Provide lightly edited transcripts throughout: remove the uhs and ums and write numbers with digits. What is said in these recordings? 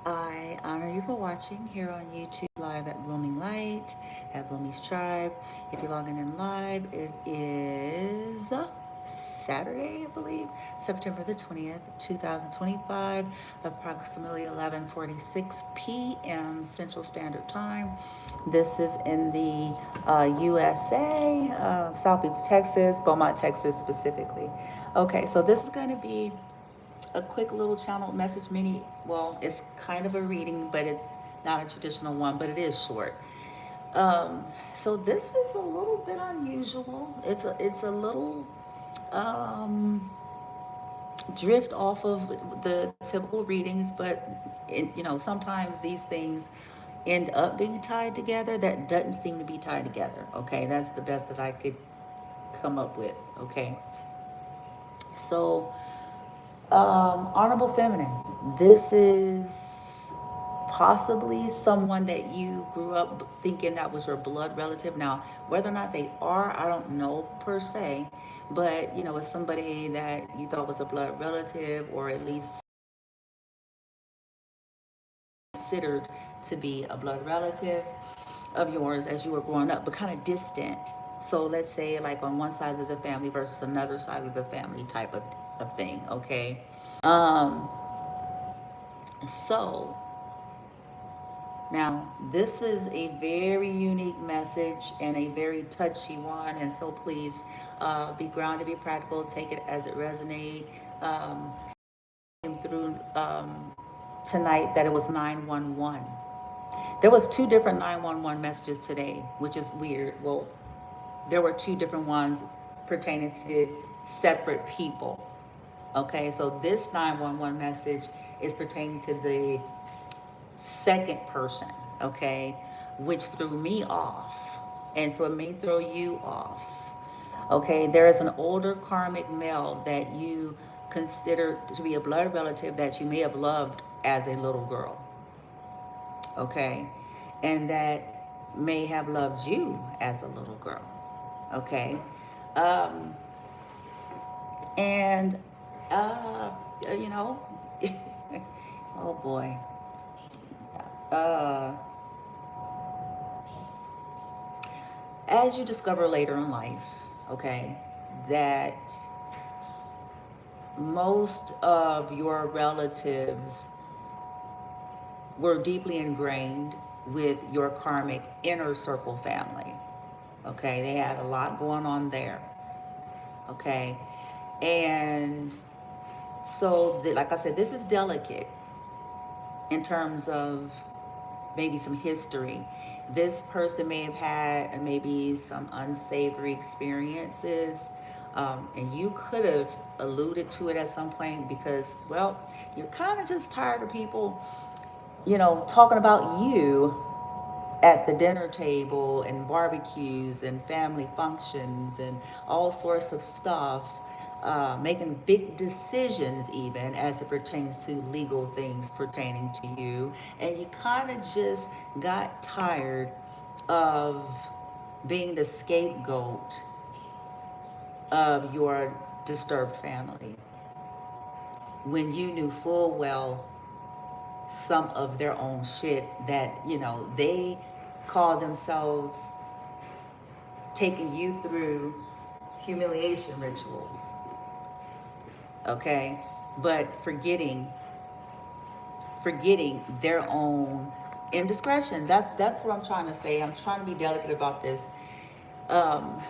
I honor you for watching here on YouTube live at Blooming Light, at Bloomie's Tribe. If you're logging in live, it is Saturday, I believe, September the 20th, 2025, approximately 11:46 p.m. Central Standard Time. This is in the USA, Southeast Texas, Beaumont, Texas specifically. Okay, so this is going to be a quick little channel message mini. Well, it's kind of a reading, but it's not a traditional one, but it is short. So this is a little bit unusual. It's a little drift off of the typical readings, but sometimes these things end up being tied together. That doesn't seem to be tied together. Okay, that's the best that I could come up with. Okay, so honorable feminine, this is possibly someone that you grew up thinking that was your blood relative. Now, whether or not they are, I don't know per se, but it's somebody that you thought was a blood relative, or at least considered to be a blood relative of yours as you were growing up, but kind of distant. So let's say like on one side of the family versus another side of the family type of thing. Okay. um so Now, this is a very unique message and a very touchy one, and so please be grounded, be practical, take it as it resonates. Um, came through tonight that it was 911. There was two different 911 messages today, which is weird. Well, there were two different ones pertaining to separate people. Okay, so this 911 message is pertaining to the second person, okay, which threw me off. And so it may throw you off. Okay, there is an older karmic male that you consider to be a blood relative that you may have loved as a little girl. Okay, and that may have loved you as a little girl. Okay, um, and uh, you know, oh boy. Uh, as you discover later in life, okay, that most of your relatives were deeply ingrained with your karmic inner circle family. Okay, they had a lot going on there. Okay, and so like I said, this is delicate in terms of maybe some history. This person may have had maybe some unsavory experiences, and you could have alluded to it at some point because, well, you're kind of just tired of people, talking about you at the dinner table and barbecues and family functions and all sorts of stuff, making big decisions even as it pertains to legal things pertaining to you. And you kind of just got tired of being the scapegoat of your disturbed family when you knew full well some of their own shit that they call themselves taking you through humiliation rituals, okay, but forgetting their own indiscretion. That's what I'm trying to say. I'm trying to be delicate about this, um,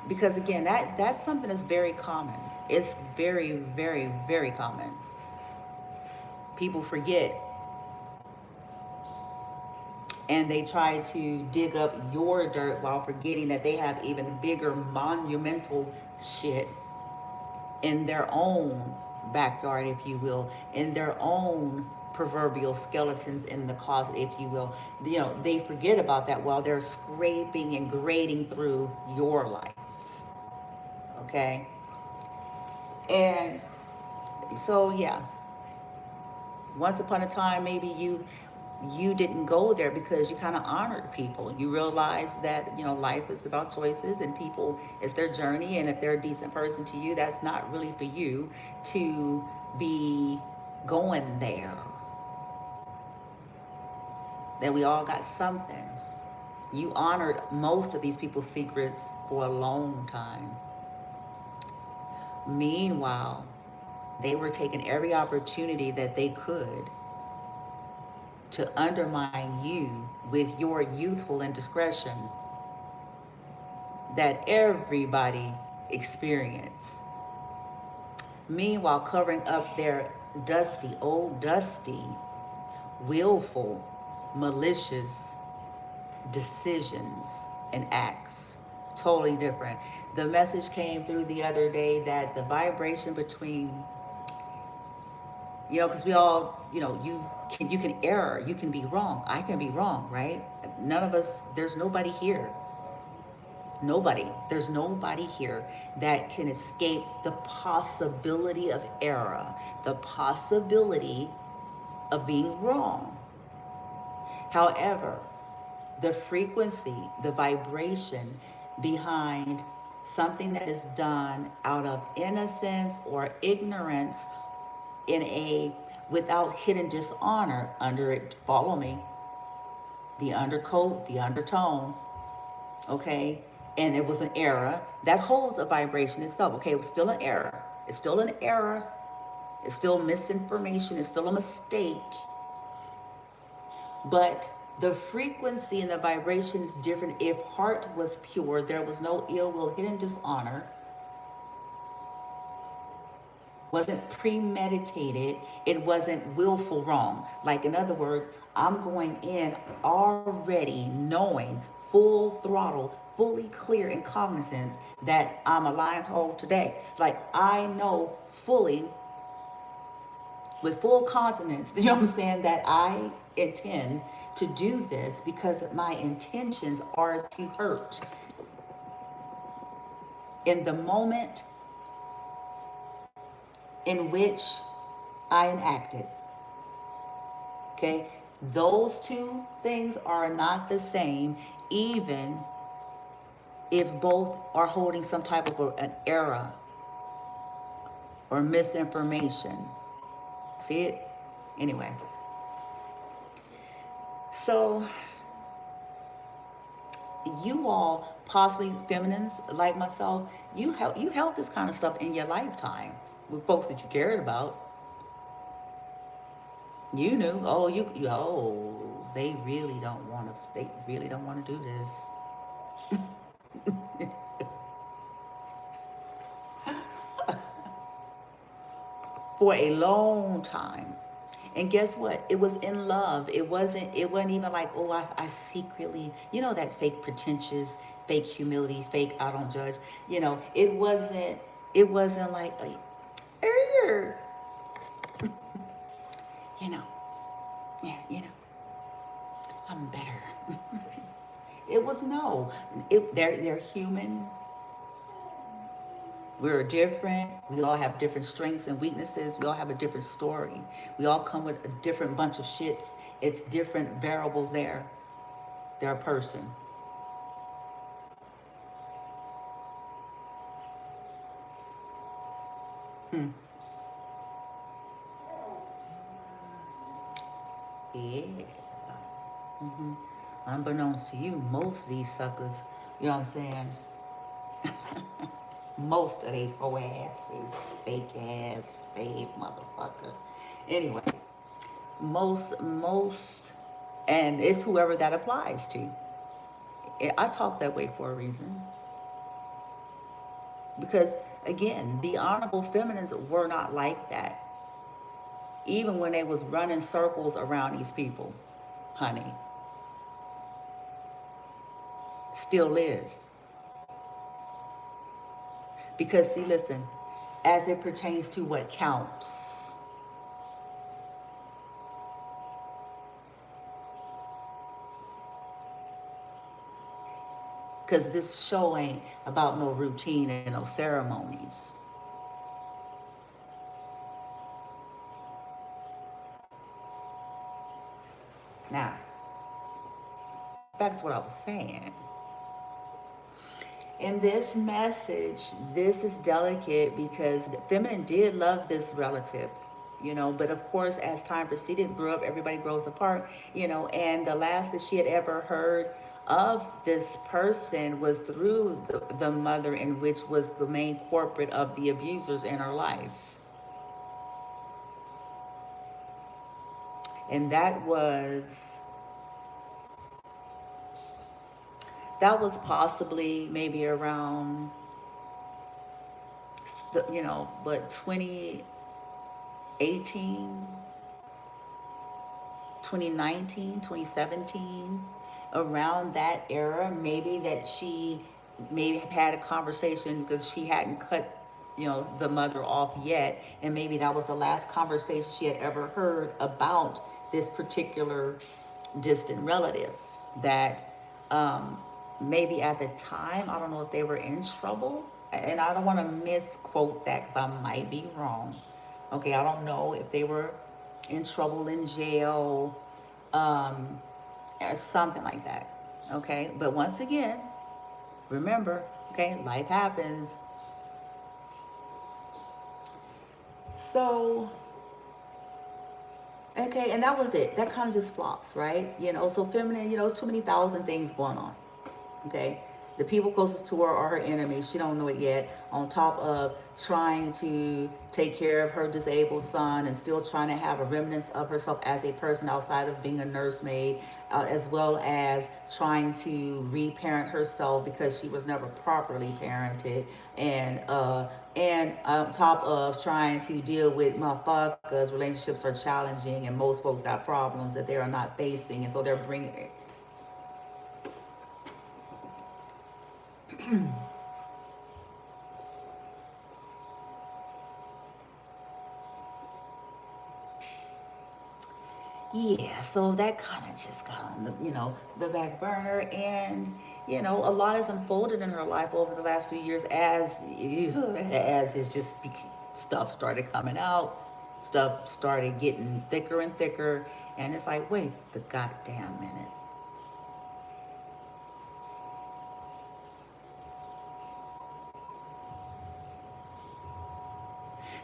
because again, that's something that's very common. It's very, very, very common. People forget, and they try to dig up your dirt while forgetting that they have even bigger monumental shit in their own backyard, if you will, in their own proverbial skeletons in the closet, if you will. They forget about that while they're scraping and grading through your life. Okay? And so, yeah, once upon a time, maybe you didn't go there because you kind of honored people. You realized that life is about choices, and people, it's their journey, and if they're a decent person to you, that's not really for you to be going there. that we all got something. You honored most of these people's secrets for a long time. Meanwhile, they were taking every opportunity that they could to undermine you with your youthful indiscretion that everybody experienced. Meanwhile, covering up their dusty, willful, malicious decisions and acts. Totally different. The message came through the other day that the vibration between, because we all, you can err, you can be wrong, I can be wrong, right? None of us, there's nobody here. There's nobody here that can escape the possibility of error, the possibility of being wrong. However, the frequency, the vibration behind something that is done out of innocence or ignorance without hidden dishonor under it, follow me, the undercoat, the undertone, okay? And it was an error that holds a vibration itself. Okay, it was still an error. It's still an error. It's still misinformation. It's still a mistake. But the frequency and the vibration is different. If heart was pure, there was no ill will, hidden dishonor, wasn't premeditated, it wasn't willful wrong. Like, in other words, I'm going in already knowing, full throttle, fully clear and cognizance that I'm a lion whole today. Like, I know fully, with full consonance, you know what I'm saying, that I intend to do this because my intentions are to hurt. In the moment in which I enacted, okay, those two things are not the same, even if both are holding some type of an error or misinformation. See it? Anyway. So, you all, possibly feminines like myself, you held this kind of stuff in your lifetime with folks that you cared about. You knew, they really don't want to do this. For a long time. And guess what? It was in love. It wasn't even like, I secretly, that fake pretentious, fake humility, fake I don't judge. It wasn't like, I'm better. It was no. They're human. We're different. We all have different strengths and weaknesses. We all have a different story. We all come with a different bunch of shits. It's different variables there. They're a person. Yeah. Unbeknownst to you, most of these suckers, you know what I'm saying? Most of they whole asses, fake ass, saved motherfucker. Anyway, most, and it's whoever that applies to. I talk that way for a reason. Because, again, the honorable feminines were not like that. Even when they was running circles around these people, honey. Still is. Because, see, listen, as it pertains to what counts, because this show ain't about no routine and no ceremonies. Now, back to what I was saying. In this message, this is delicate because the feminine did love this relative. you know. But of course, as time proceeded, grew up, everybody grows apart, you know. And the last that she had ever heard of this person was through the mother, in which was the main corporate of the abusers in her life. And that was possibly maybe around, you know, but 2018, 2019, 2017, around that era, maybe that she maybe have had a conversation, because she hadn't cut, you know, the mother off yet, and maybe that was the last conversation she had ever heard about this particular distant relative. That maybe at the time, I don't know if they were in trouble, and I don't want to misquote that because I might be wrong. Okay, I don't know if they were in trouble, in jail, or something like that. Okay, but once again, remember, okay, life happens. So, okay, and that was it. That kind of just flops, right? You know, so feminine, you know, there's too many thousand things going on. Okay, the people closest to her are her enemies. She don't know it yet. On top of trying to take care of her disabled son, and still trying to have a remnants of herself as a person outside of being a nursemaid, as well as trying to reparent herself because she was never properly parented, and on top of trying to deal with motherfuckers, relationships are challenging, and most folks got problems that they are not facing, and so they're bringing it. Yeah, so that kind of just got on the, you know, the back burner. And you know, a lot has unfolded in her life over the last few years, as it's just stuff started coming out, stuff started getting thicker and thicker, and it's like, wait the goddamn minute.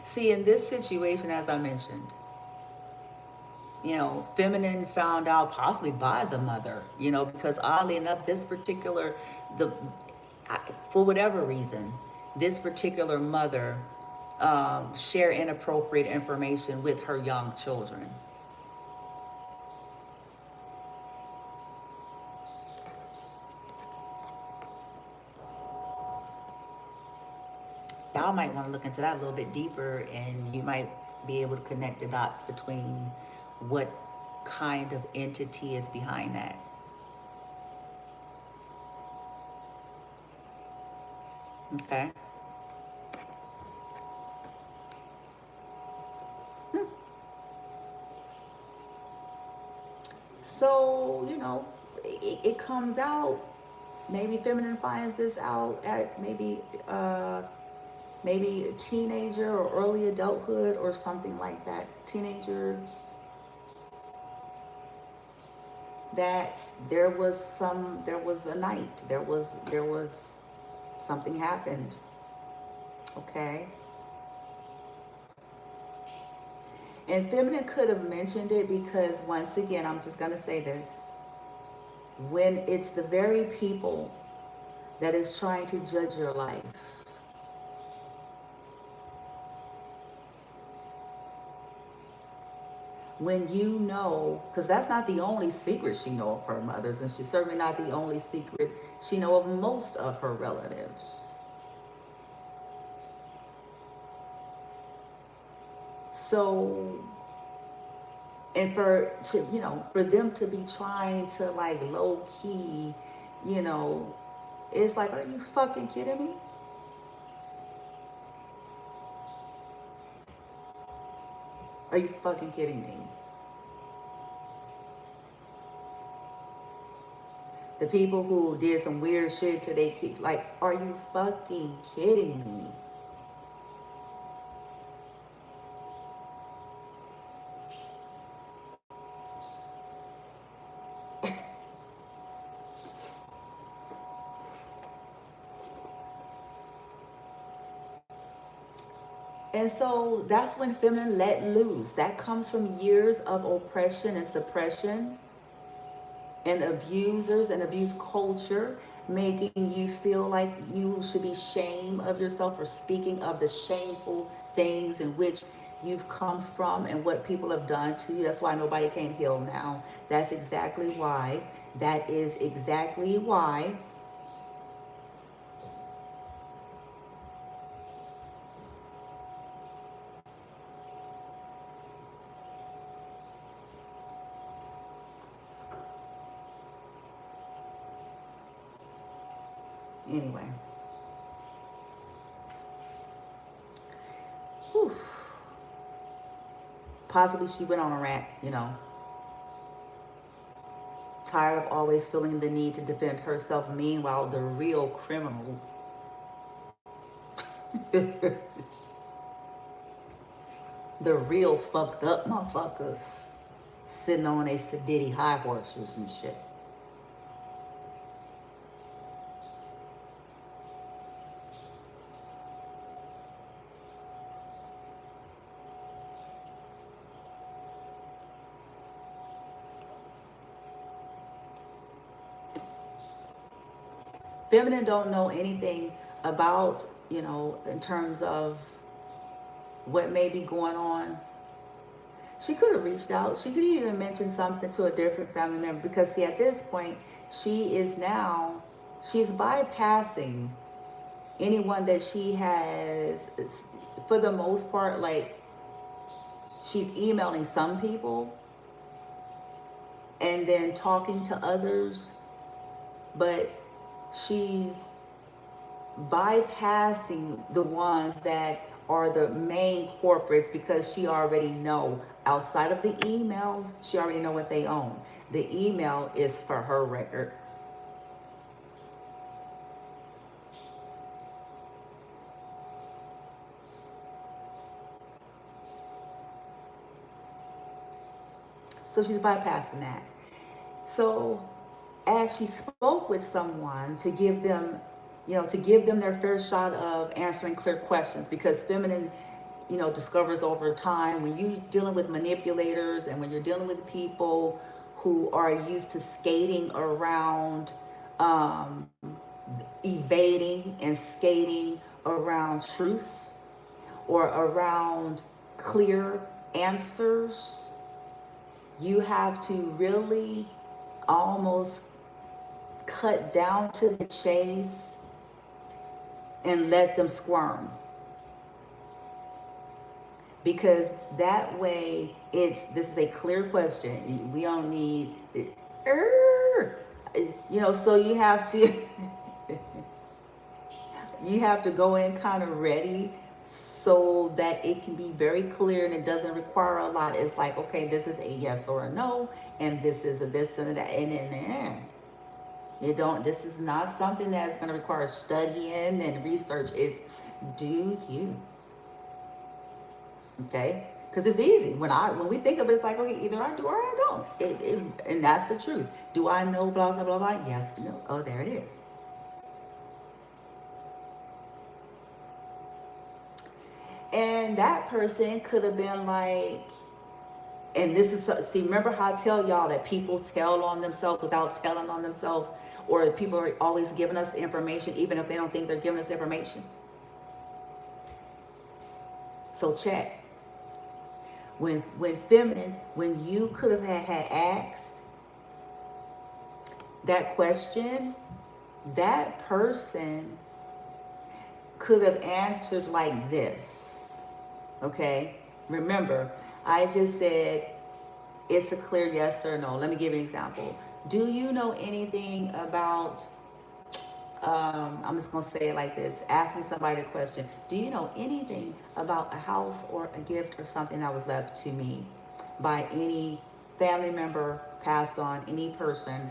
See, in this situation, as I mentioned, you know, feminine found out possibly by the mother, you know, because oddly enough, this particular, the for whatever reason, this particular mother share inappropriate information with her young children. Y'all might want to look into that a little bit deeper, and you might be able to connect the dots between what kind of entity is behind that. Okay. Hmm. So, you know, it comes out. Maybe feminine finds this out at maybe a teenager or early adulthood or something like that. Teenager, that there was a night, there was something happened. Okay. And feminine could have mentioned it, because once again, I'm just going to say this: when it's the very people that is trying to judge your life, when you know, because that's not the only secret she know of her mothers, and she's certainly not the only secret she know of most of her relatives. So, and for them to be trying to, like, low key, you know, it's like, are you fucking kidding me? Are you fucking kidding me? The people who did some weird shit to they kids, like, are you fucking kidding me? And so that's when feminine let loose. That comes from years of oppression and suppression and abusers and abuse culture, making you feel like you should be ashamed of yourself for speaking of the shameful things in which you've come from and what people have done to you. That's why nobody can heal now. That's exactly why. That is exactly why. Anyway. Whew. Possibly she went on a rant, tired of always feeling the need to defend herself. Meanwhile, the real criminals, the real fucked up motherfuckers, sitting on a sedity high horses and shit. Feminine don't know anything about, in terms of what may be going on. She could have reached out. She could even mention something to a different family member, because see, at this point, she's bypassing anyone that she has, for the most part. Like, she's emailing some people and then talking to others, but she's bypassing the ones that are the main corporates, because she already know, outside of the emails, she already know what they own. The email is for her record. So she's bypassing that. So as she spoke with someone to give them, their fair shot of answering clear questions, because feminine, discovers over time, when you're dealing with manipulators and when you're dealing with people who are used to skating around, evading and skating around truth or around clear answers, you have to really almost cut down to the chase and let them squirm. Because that way, this is a clear question. We don't need, so you have to, you have to go in kind of ready, so that it can be very clear and it doesn't require a lot. It's like, okay, this is a yes or a no, and this is a this and a that, and in the end, this is not something that's going to require studying and research. It's, do you? Okay? Because it's easy. When we think of it, it's like, okay, either I do or I don't. And that's the truth. Do I know blah, blah, blah, blah? Yes, no. Oh, there it is. And that person could have been like, and this is, see, remember how I tell y'all that people tell on themselves without telling on themselves, or people are always giving us information even if they don't think they're giving us information? So check. When feminine, when you could have had asked that question, that person could have answered like this. Okay? Remember, I just said it's a clear yes or no. Let me give you an example. Do you know anything about, I'm just going to say it like this, asking somebody a question. Do you know anything about a house or a gift or something that was left to me by any family member, passed on, any person?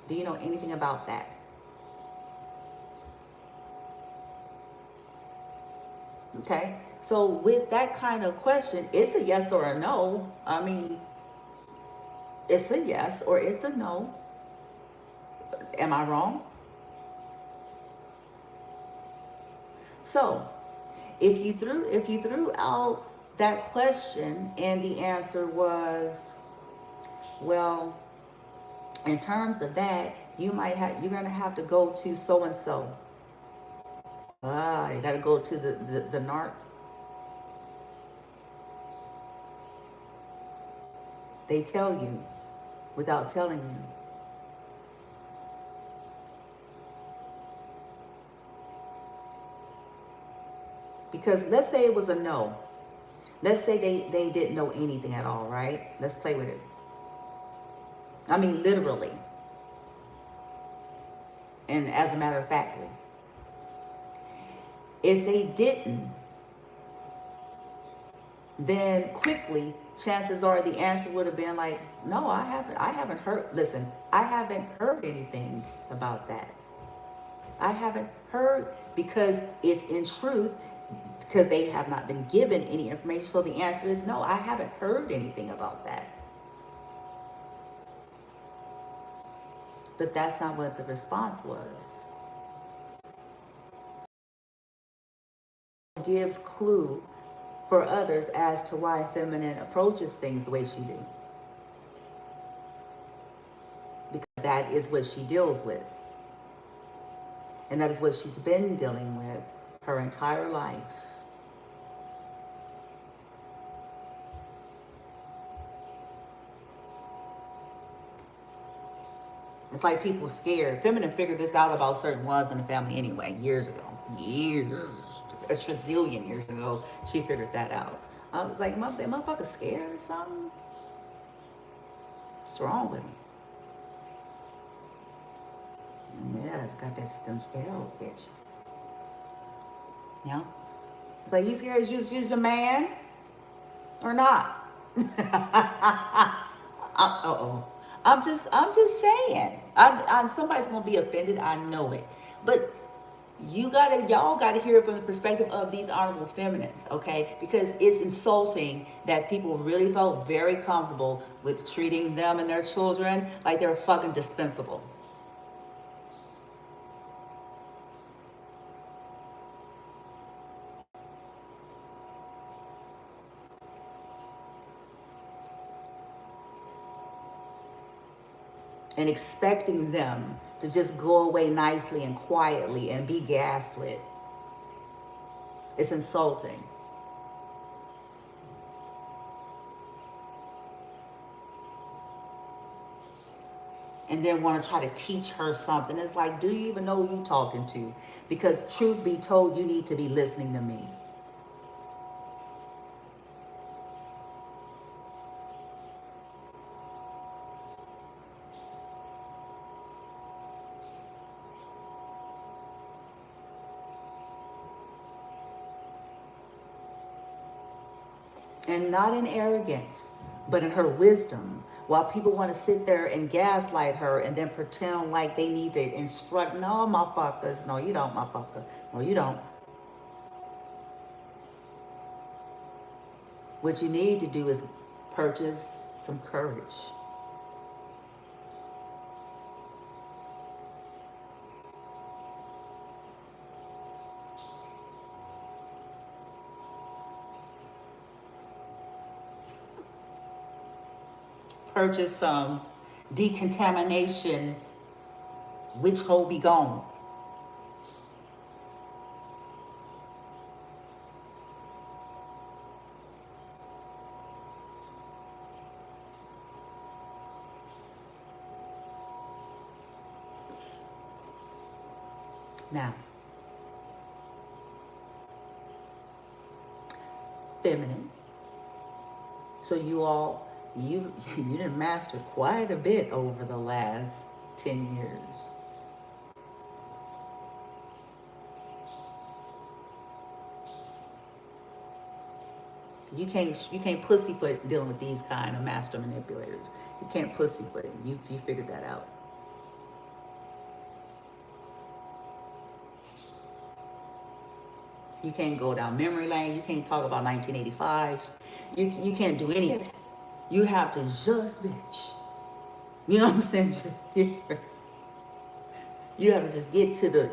Do you know anything about that? Okay, so with that kind of question, it's a yes or a no. I mean, it's a yes or it's a no. Am I wrong? So If you threw out that question and the answer was, well, in terms of that, you're gonna have to go to so and so. You gotta go to the narc. They tell you without telling you. Because let's say it was a no. Let's say they didn't know anything at all, right? Let's play with it. I mean, literally. And as a matter of factly. If they didn't, then quickly, chances are the answer would have been like, no, I haven't heard, listen, I haven't heard anything about that. I haven't heard, because it's in truth, because they have not been given any information. So the answer is no, I haven't heard anything about that. But that's not what the response was. It gives clue for others as to why feminine approaches things the way she do. Because that is what she deals with. And that is what she's been dealing with her entire life. It's like people scared. Feminine figured this out about certain ones in the family anyway, years ago. A trazillion years ago, she figured that out. I was like, that motherfucker scared or something? What's wrong with him? Yeah, it's got them spells, bitch. Yeah. It's like, you scared to use a man or not? I'm just saying. Somebody's gonna be offended. I know it, but y'all gotta hear it from the perspective of these honorable feminines, okay? Because it's insulting that people really felt very comfortable with treating them and their children like they're fucking dispensable. And expecting them to just go away nicely and quietly and be gaslit. It's insulting. And then want to try to teach her something. It's like, do you even know who you're talking to? Because truth be told, you need to be listening to me. And not in arrogance, but in her wisdom. While people want to sit there and gaslight her and then pretend like they need to instruct, no, motherfuckers, no, you don't, motherfucker, no, you don't. What you need to do is purchase some courage. Purchase some decontamination, which hoe be gone. Now, feminine. So you done mastered quite a bit over the last 10 years. You can't pussyfoot dealing with these kind of master manipulators. You can't pussyfoot it. You figured that out. You can't go down memory lane. You can't talk about 1985. You can't do any of it. You have to just bitch. You know what I'm saying? Just get her. You have to just get to the.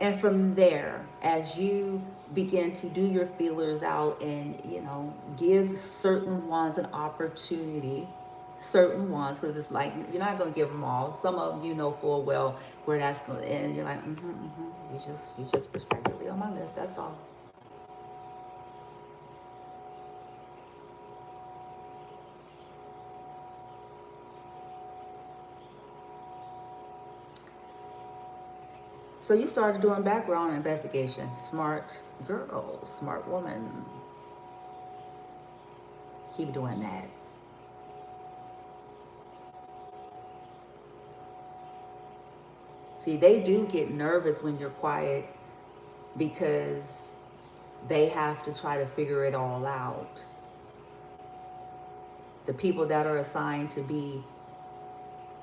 And from there, as you begin to do your feelers out and, you know, give certain ones an opportunity, certain ones, because it's like, you're not going to give them all. Some of them, you know full well where that's going to end. You're like, you just prospectively on my list. That's all. So you started doing background investigation. Smart girl, smart woman. Keep doing that. See, they do get nervous when you're quiet because they have to try to figure it all out. The people that are assigned to be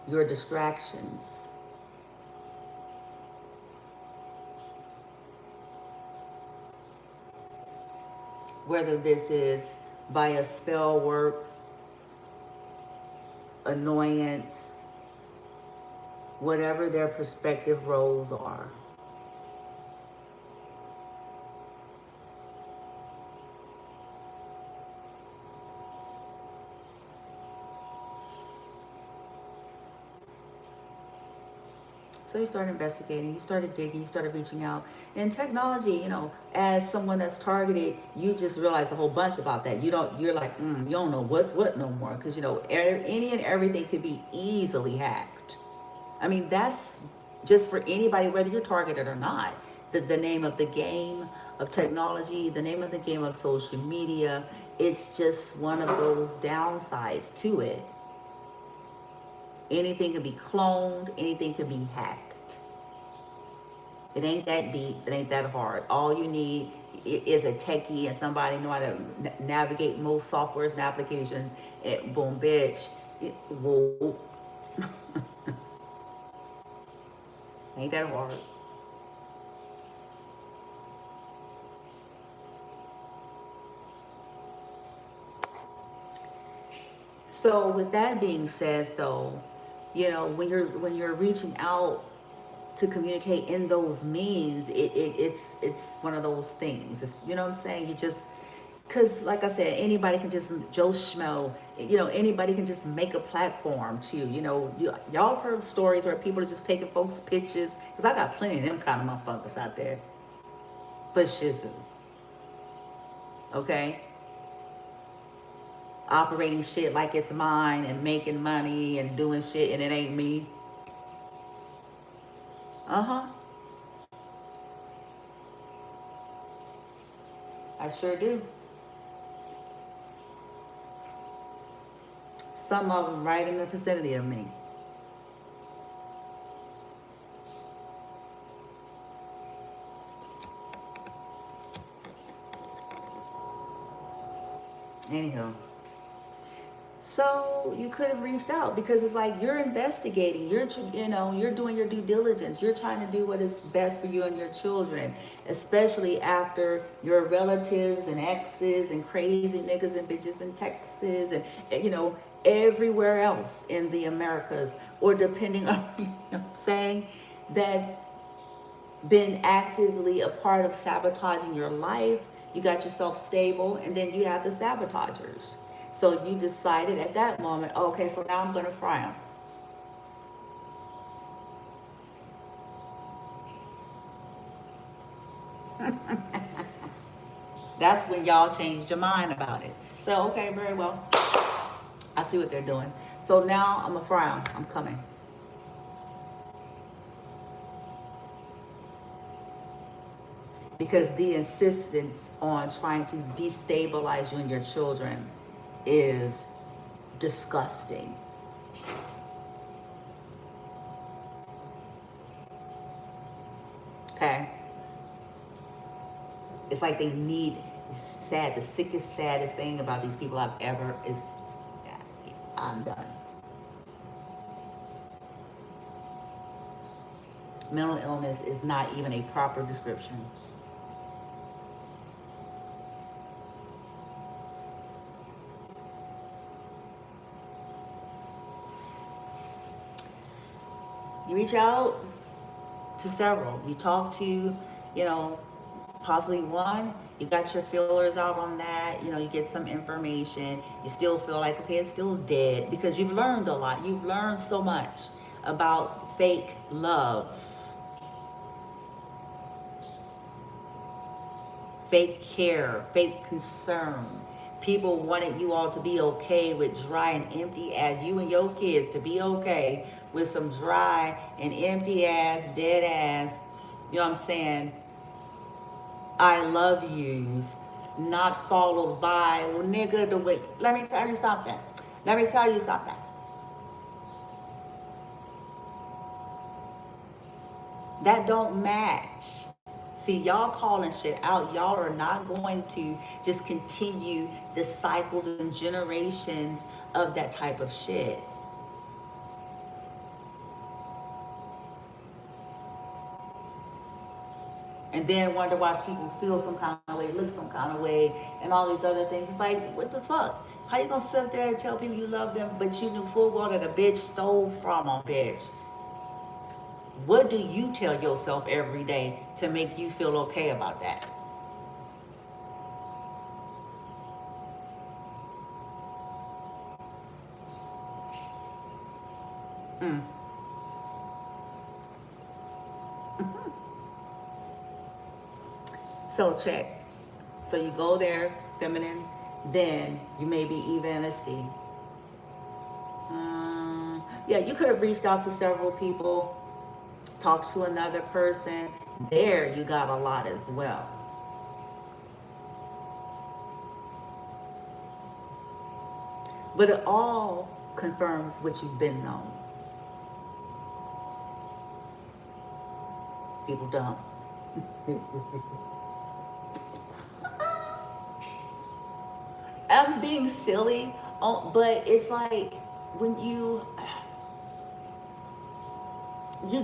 your distractions. Whether this is by a spell work, annoyance, whatever their prospective roles are. So you started investigating, you started digging, you started reaching out. And technology, you know, as someone that's targeted, you just realize a whole bunch about that. You're like, you don't know what's what no more. Because, you know, any and everything could be easily hacked. I mean, that's just for anybody, whether you're targeted or not. The name of the game of technology, the name of the game of social media, it's just one of those downsides to it. Anything can be cloned, anything can be hacked. It ain't that deep, it ain't that hard. All you need is a techie and somebody know how to navigate most softwares and applications. And boom, bitch. Whoa. Ain't that hard. So with that being said, though, you know, when you're reaching out to communicate in those means, it's one of those things. It's, you know what I'm saying? You just, because like I said, anybody can just Joe Schmo, you know, anybody can just make a platform to, you know, y'all have heard stories where people are just taking folks' pictures, because I got plenty of them kind of motherfuckers out there for shizzle, okay? Operating shit like it's mine and making money and doing shit and it ain't me. Uh-huh. I sure do. Some of them right in the vicinity of me. Anyhow. So you could have reached out because it's like you're investigating, you know, you're doing your due diligence, you're trying to do what is best for you and your children, especially after your relatives and exes and crazy niggas and bitches in Texas and, you know, everywhere else in the Americas, or depending on, you know what I'm saying, that's been actively a part of sabotaging your life. You got yourself stable, and then you have the sabotagers. So you decided at that moment, okay, so now I'm going to fry them. That's when y'all changed your mind about it. So, okay, very well. I see what they're doing. So now I'm going to fry them. I'm coming. Because the insistence on trying to destabilize you and your children is disgusting. Okay? It's like they need, it's sad. The sickest, saddest thing about these people I've ever is, I'm done. Mental illness is not even a proper description. You reach out to several. You talk to, you know, possibly one, you got your feelers out on that, you know, you get some information, you still feel like, okay, it's still dead, because you've learned a lot. You've learned so much about fake love, fake care, fake concern. People wanted you all to be okay with dry and empty ass, you and your kids to be okay with some dry and empty ass, dead ass, you know what I'm saying, I love yous, not followed by, well, nigga, the way, let me tell you something. Let me tell you something. That don't match. See, y'all calling shit out. Y'all are not going to just continue the cycles and generations of that type of shit. And then wonder why people feel some kind of way, look some kind of way, and all these other things. It's like, what the fuck? How you gonna sit there and tell people you love them, but you knew full well that a bitch stole from a bitch? What do you tell yourself every day to make you feel okay about that? Mm. So check. So you go there, feminine, then you may be even, let's see. Yeah, you could have reached out to several people, talked to another person. There you got a lot as well. But it all confirms what you've been known. People don't. I'm being silly, but it's like when you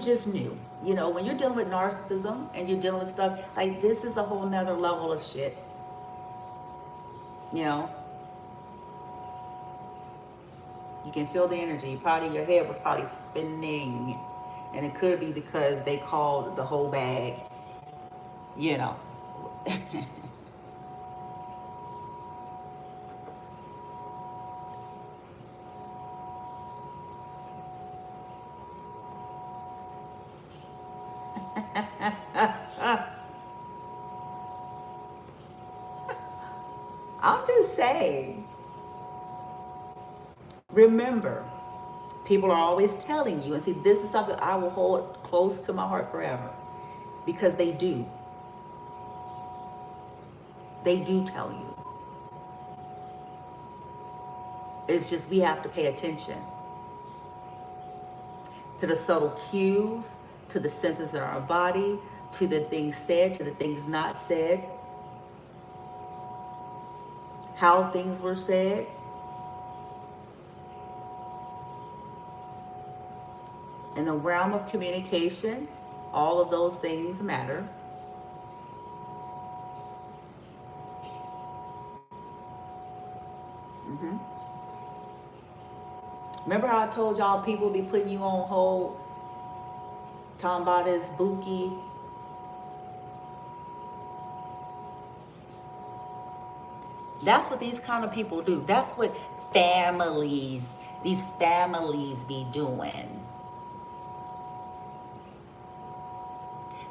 just knew, you know, when you're dealing with narcissism and you're dealing with stuff like this, is a whole nother level of shit, you know. You can feel the energy. Probably your head was probably spinning, and it could be because they called the whole bag, you know. I'm just saying, remember, people are always telling you, and see, this is something I will hold close to my heart forever, because they do. They do tell you. It's just we have to pay attention to the subtle cues, to the senses in our body, to the things said, to the things not said, how things were said. In the realm of communication, all of those things matter. Mm-hmm. Remember how I told y'all people be putting you on hold, talking about this Buki? That's what these kind of people do. That's what these families be doing.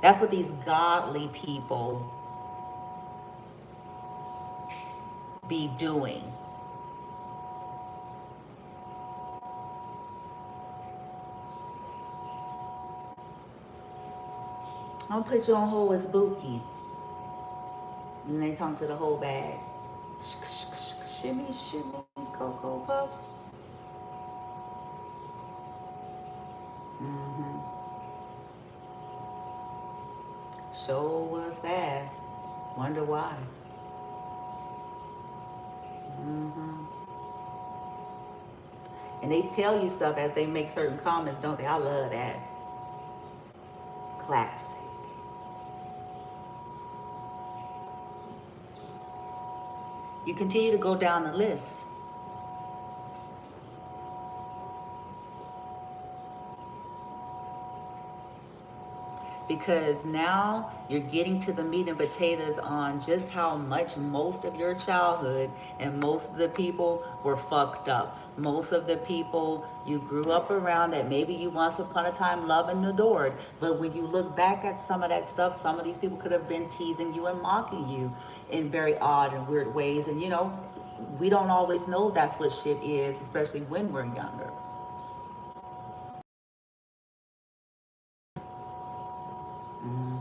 That's what these godly people be doing. I'm gonna put you on hold as Buki. And they talk to the whole bag. Shimmy, shimmy, Cocoa Puffs. Mm-hmm. Show was fast. Wonder why. Mm-hmm. And they tell you stuff as they make certain comments, don't they? I love that. Classic. You continue to go down the list. because now you're getting to the meat and potatoes on just how much most of your childhood and most of the people were fucked up. Most of the people you grew up around that maybe you once upon a time loved and adored, but when you look back at some of that stuff, some of these people could have been teasing you and mocking you in very odd and weird ways. And we don't always know that's what shit is, especially when we're younger. Hmm.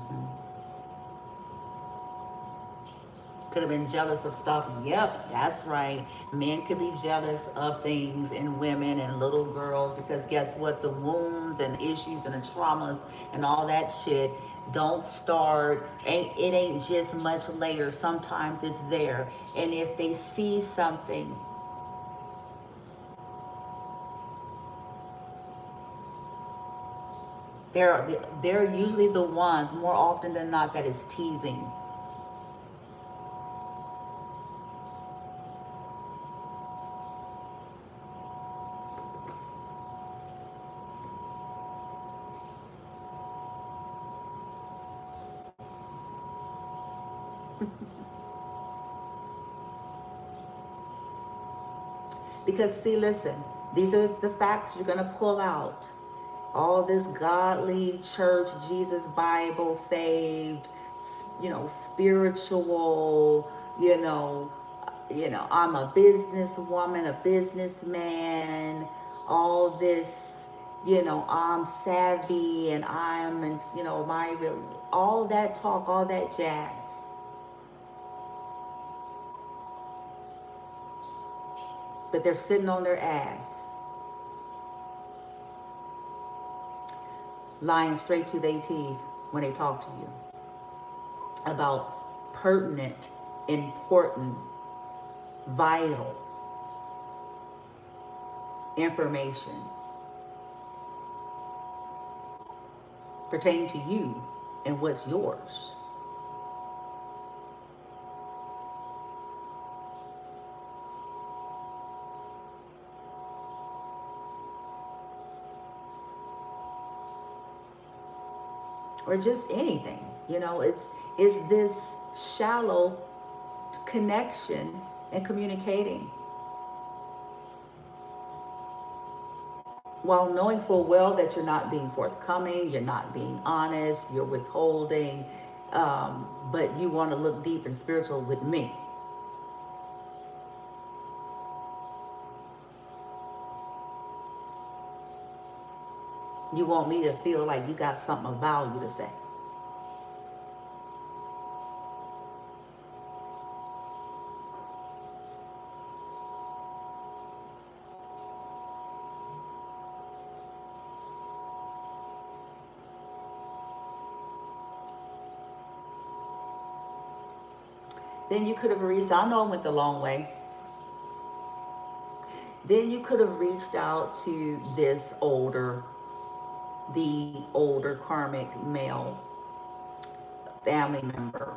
Could have been jealous of stuff. Yep, that's right. Men could be jealous of things in women and little girls because guess what? The wounds and issues and the traumas and all that shit don't start. It ain't just much later. Sometimes it's there. And if they see something, they're usually the ones more often than not that is teasing. Because see, listen, these are the facts you're gonna pull out. All this godly church, Jesus, Bible, saved, spiritual, I'm a businesswoman, a businessman, all this, I'm savvy and I'm, my really, all that talk, all that jazz. But they're sitting on their ass, lying straight to their teeth when they talk to you about pertinent, important, vital information pertaining to you and what's yours. Or just anything. It's this shallow connection and communicating while knowing full well that you're not being forthcoming, you're not being honest, you're withholding, but you want to look deep and spiritual with me. You want me to feel like you got something of value to say. Then you could have reached, I know I went the long way. Then you could have reached out to the older karmic male family member,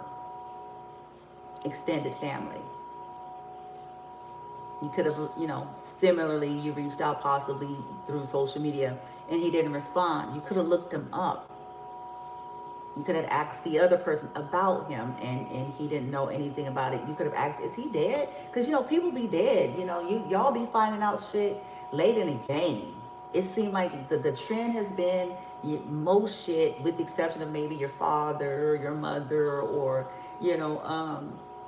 extended family. You could have, similarly, you reached out possibly through social media and he didn't respond. You could have looked him up. You could have asked the other person about him and he didn't know anything about it. You could have asked, is he dead? Because, people be dead. Y'all be finding out shit late in the game. It seemed like the trend has been most shit, with the exception of maybe your father or your mother or,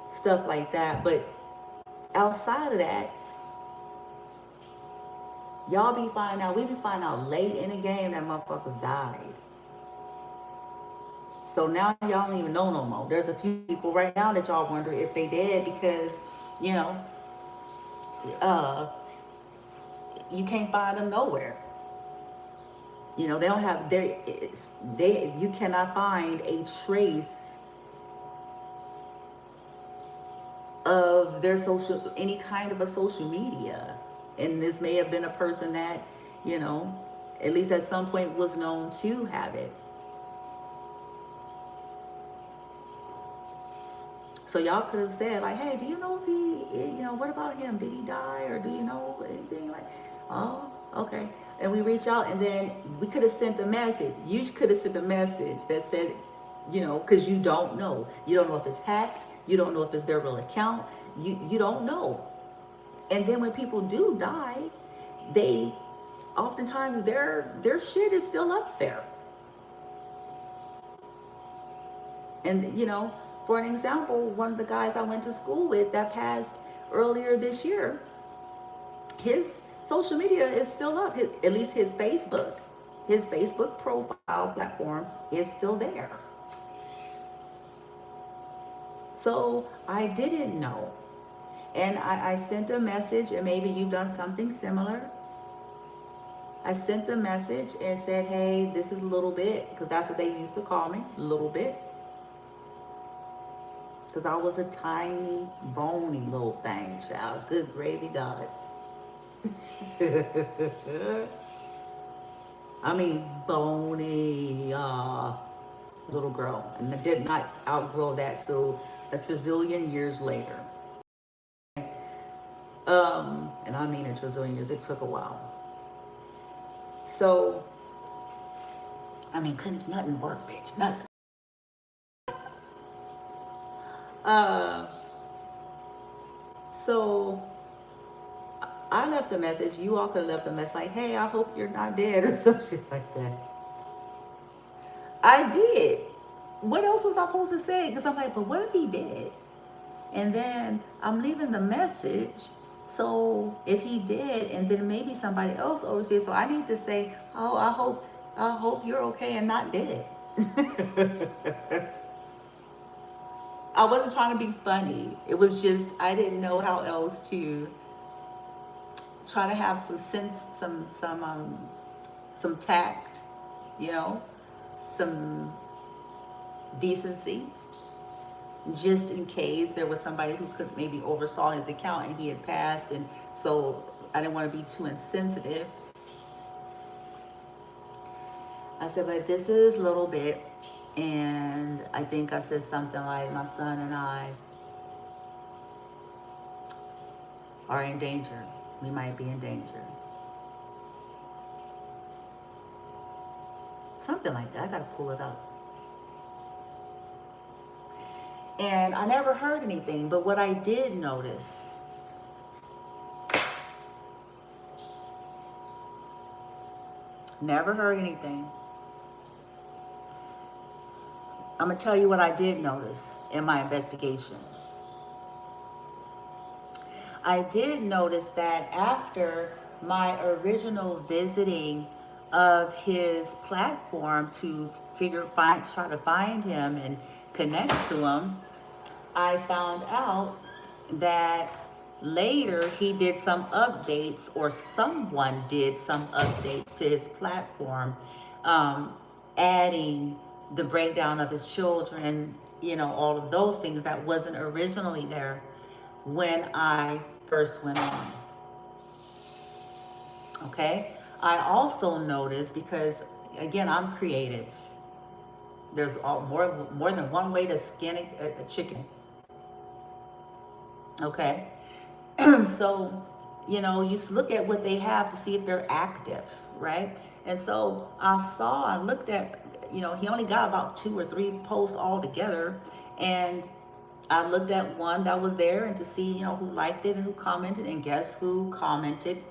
stuff like that. But outside of that, we be finding out late in the game that motherfuckers died. So now y'all don't even know no more. There's a few people right now that y'all wonder if they dead because, you know, uh, you can't find them nowhere. They don't have you cannot find a trace of their any kind of a social media. And this may have been a person that, at least at some point was known to have it. So y'all could have said like, hey, do you know if what about him? Did he die? Or do you know anything? Like, oh, Okay. And we reach out, and then we could have sent a message. You could have sent a message that said, because you don't know. You don't know if it's hacked. You don't know if it's their real account. You don't know. And then when people do die, they oftentimes their shit is still up there. And for an example, one of the guys I went to school with that passed earlier this year, his social media is still up. At least his Facebook profile platform is still there. So I didn't know. And I sent a message, and maybe you've done something similar. I sent a message and said, hey, this is a little bit, because that's what they used to call me, a little bit. Because I was a tiny, bony little thing, child. Good gravy, God. I mean, bony little girl. And I did not outgrow that till a trillion years later. And I mean a trillion years. It took a while. So, I mean, couldn't nothing work, bitch. Nothing. So I left a message. You all could have left a message like, hey, I hope you're not dead, or some shit like that. I did. What else was I supposed to say? Because I'm like, but what if he did? And then I'm leaving the message. So if he did, and then maybe somebody else oversees, so I need to say, oh, I hope you're okay and not dead. I wasn't trying to be funny. It was just, I didn't know how else to try to have some sense, some tact, some decency, just in case there was somebody who could maybe oversaw his account and he had passed. And so I didn't want to be too insensitive. I said, but this is a little bit. And I think I said something like, my son and I are in danger. We might be in danger. Something like that. I got to pull it up. And I never heard anything, but what I did notice, never heard anything. I'm going to tell you what I did notice in my investigations. I did notice that after my original visiting of his platform to try to find him and connect to him, I found out that later he did some updates, or someone did some updates to his platform, adding the breakdown of his children, all of those things that wasn't originally there when I first went on. Okay? I also noticed, because again, I'm creative. There's more than one way to skin a chicken. Okay? So, you look at what they have to see if they're active, right? And so I looked at, he only got about 2 or 3 posts all together. And I looked at one that was there and to see, who liked it and who commented. And guess who commented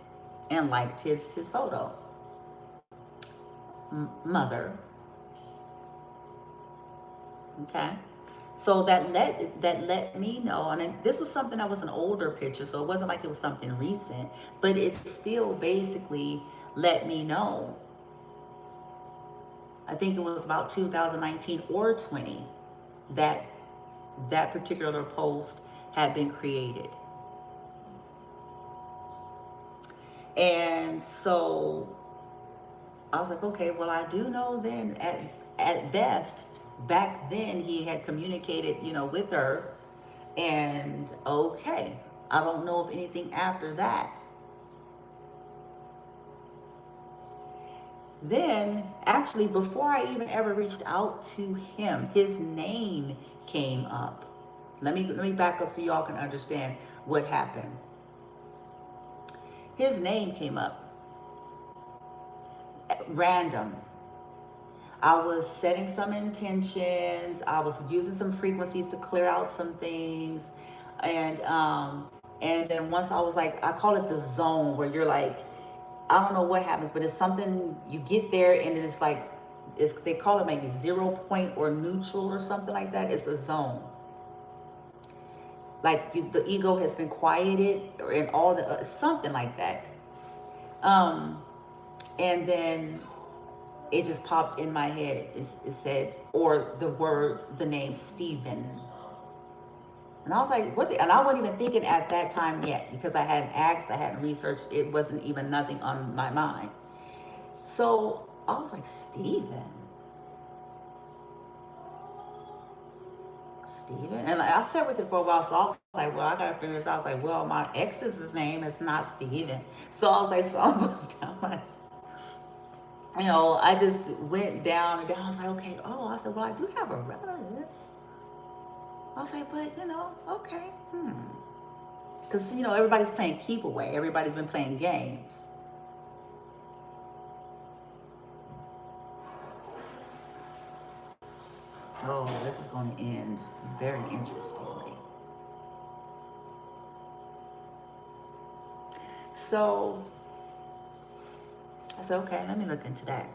and liked his photo? Mother. Okay. So that let me know, and this was something that was an older picture, so it wasn't like it was something recent, but it still basically let me know. I think it was about 2019 or 20 that particular post had been created. And so I was like, okay, well, I do know then at best, back then he had communicated, with her, and okay, I don't know of anything after that. Then, actually, before I even ever reached out to him, his name came up. Let me back up so y'all can understand what happened. His name came up. random. I was setting some intentions. I was using some frequencies to clear out some things, and then once I was like, I call it the zone, where you're like, I don't know what happens, but it's something, you get there and it's like, they call it maybe 0 point or neutral or something like that. It's a zone. Like the ego has been quieted, and all the something like that. And then it just popped in my head. It said, or the name Stephen. And I was like, what? And I wasn't even thinking at that time yet, because I hadn't asked, I hadn't researched. It wasn't even nothing on my mind. So I was like, Stephen. And I sat with it for a while. So I was like, well, I got to figure this out. I was like, well, my ex's name is not Stephen. So I was like, so I'm going down my, I just went down and down. I was like, okay. Oh, I said, well, I do have a relative. I was like, but, okay. Because, everybody's playing keep away. Everybody's been playing games. Oh, this is going to end very interestingly. So I said, okay, let me look into that.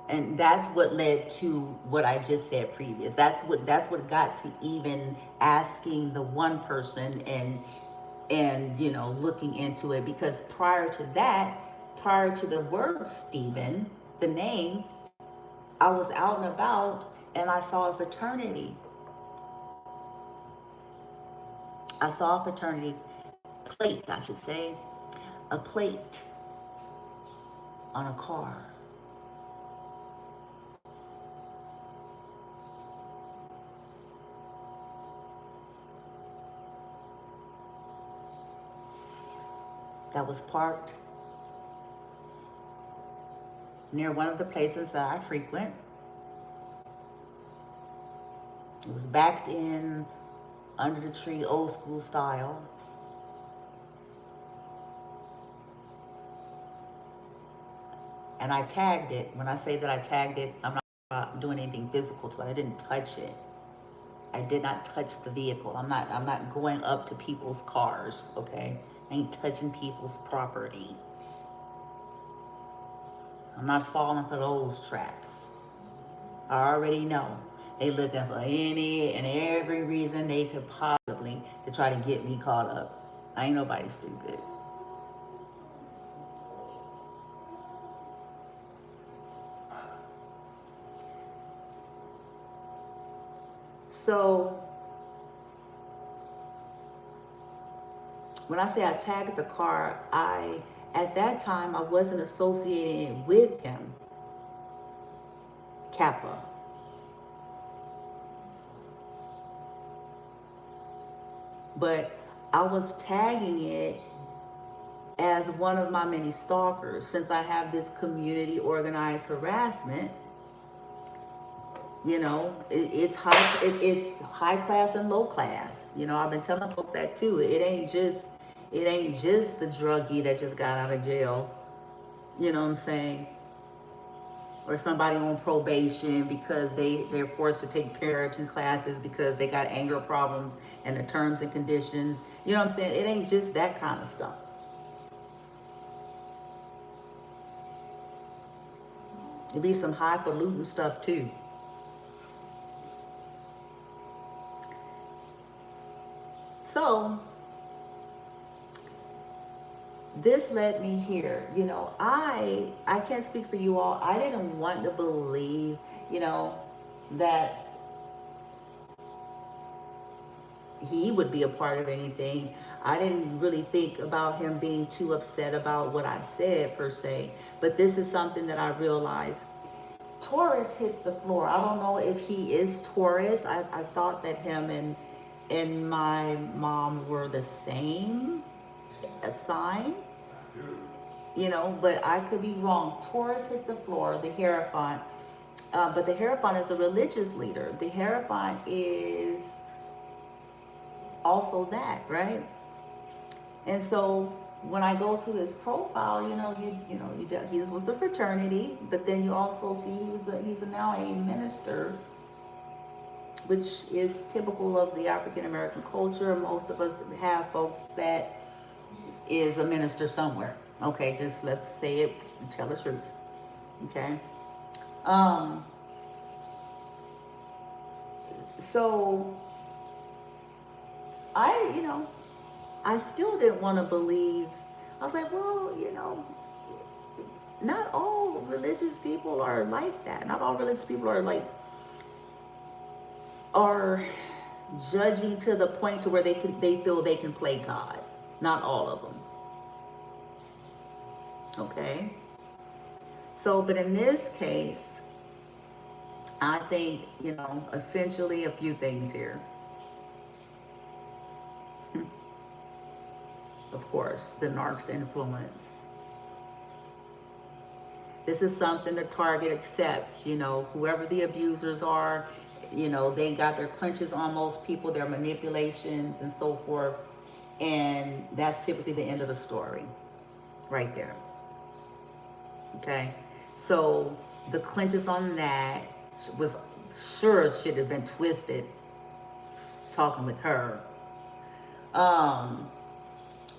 And that's what led to what I just said previous. That's what got to even asking the one person and looking into it, because prior to the word Stephen, the name, I was out and about and I saw a fraternity. I saw a fraternity plate, I should say, a plate on a car. That was parked near one of the places that I frequent. It was backed in under the tree, old school style. And I tagged it. When I say that I tagged it, I'm not doing anything physical to it. I didn't touch it. I did not touch the vehicle. I'm not going up to people's cars, okay? I ain't touching people's property. I'm not falling for those traps. I already know they looking for any and every reason they could possibly to try to get me caught up. I ain't nobody stupid. So when I say I tagged the car, at that time I wasn't associating it with him, Kappa. But I was tagging it as one of my many stalkers, since I have this community organized harassment. It's high class and low class. I've been telling folks that too. It ain't just the druggie that just got out of jail. You know what I'm saying? Or somebody on probation because they're forced to take parenting classes because they got anger problems and the terms and conditions. You know what I'm saying? It ain't just that kind of stuff. It be some highfalutin stuff too. So this led me here. I can't speak for you all. I didn't want to believe, that he would be a part of anything. I didn't really think about him being too upset about what I said per se. But this is something that I realized. Taurus hit the floor. I don't know if he is Taurus. I thought that him and my mom were the same sign, but I could be wrong. Taurus hit the floor, the Hierophant, but the Hierophant is a religious leader. The Hierophant is also that, right? And so when I go to his profile, he was the fraternity, but then you also see he's now a minister, which is typical of the African American culture. Most of us have folks that is a minister somewhere. Okay, just let's say it, tell the truth. Okay. Um, so I still didn't want to believe. I was like, well, not all religious people are like that. Not all religious people are judging to the point to where they feel they can play God. Not all of them. Okay. So, but in this case, I think, essentially a few things here. Of course, the narc's influence. This is something the target accepts, whoever the abusers are, they got their clenches on most people, their manipulations and so forth. And that's typically the end of the story right there. Okay. So the clenches on that was sure should have been twisted talking with her.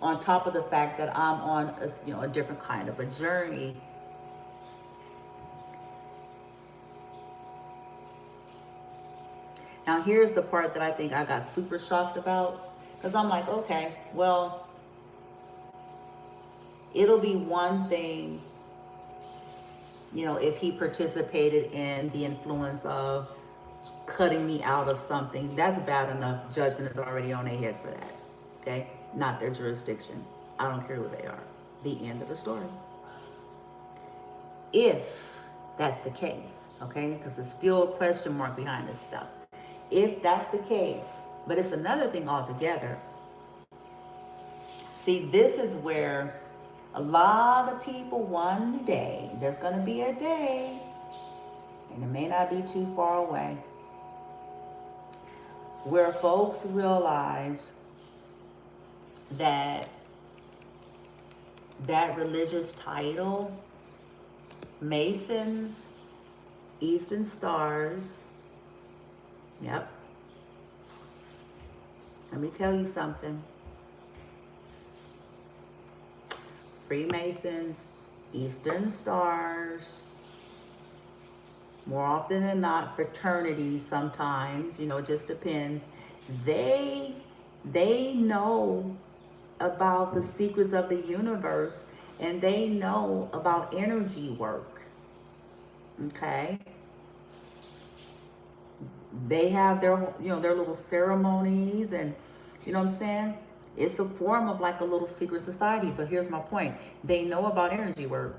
On top of the fact that I'm on a different kind of a journey. Now here's the part that I think I got super shocked about, because I'm like, okay, well, it'll be one thing, if he participated in the influence of cutting me out of something. That's bad enough. Judgment is already on their heads for that. Okay? Not their jurisdiction. I don't care who they are. The end of the story. If that's the case, okay? Because there's still a question mark behind this stuff. If that's the case, but it's another thing altogether. See, this is where a lot of people, one day, there's going to be a day, and it may not be too far away, where folks realize that religious title, Masons, Eastern Stars, yep. Let me tell you something. Freemasons, Eastern Stars, more often than not, fraternities sometimes, it just depends. They know about the secrets of the universe, and they know about energy work. Okay? They have their little ceremonies, and you know what I'm saying? It's a form of like a little secret society. But here's my point. They know about energy work.